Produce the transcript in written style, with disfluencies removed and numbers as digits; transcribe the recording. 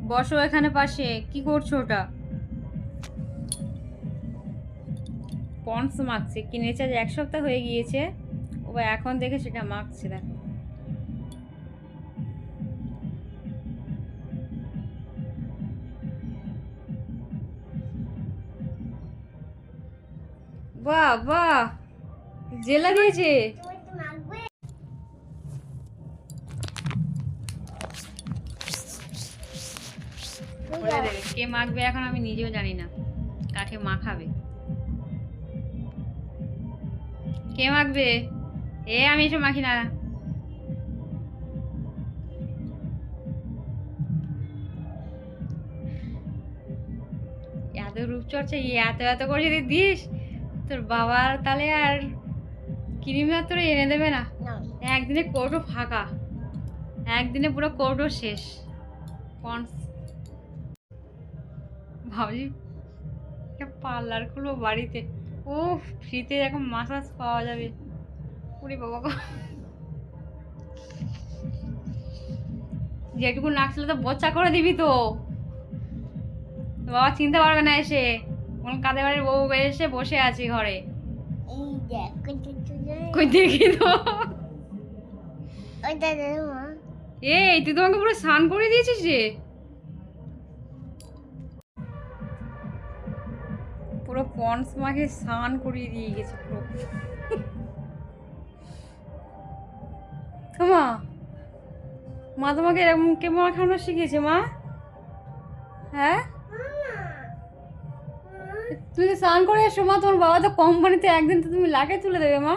বসো এখানে পাশে। কি করছো ওটা? পন্স মাখছে। কিনেছে আজ 1 সপ্তাহ হয়ে গিয়েছে, ও এখন দেখে সেটা মাখছে। দেখো বাহ বাহ, জেলা দিয়েছে। বলে দেবে কে মাখবে, এখন আমি নিজেও জানি না কাকে মাখাবে। কে মাখবে? আমি এসব মাখি না। এত রূপচর্চা এত এত করে যদি দিস, তোর বাবার তাহলে আর ক্রিম আর তোর এনে দেবে না। একদিনে কৌটো ফাঁকা, একদিনে পুরো কৌটো শেষ। পন্স ভাবছি একটা পার্লার খুলবো বাড়িতে। ও, ফ্রিতে এখন মাসাজ পাওয়া যাবে। ওরে বাবা গো, যেটুকু নাচলে তো বচ্চা করে দিবি তো। বাবা চিনতে পারবে না এসে, কোন কাদের বাড়ির বউ এসে বসে আছি ঘরে। কই দেখি তো। এই তুই তোমাকে পুরো স্নান করে দিয়েছিস রে, পুরো পন্স মাকে স্নান করিয়ে দিয়ে গেছে পুরো। মা, মা তোমাকে এরকম কেমন খাওয়ানো শিখিয়েছে মা? হ্যাঁ, তুমি তো স্নান করে এসো মা। তোমার বাবা তো কোম্পানিতে, একদিন তো তুমি লাকে তুলে দেবে মা।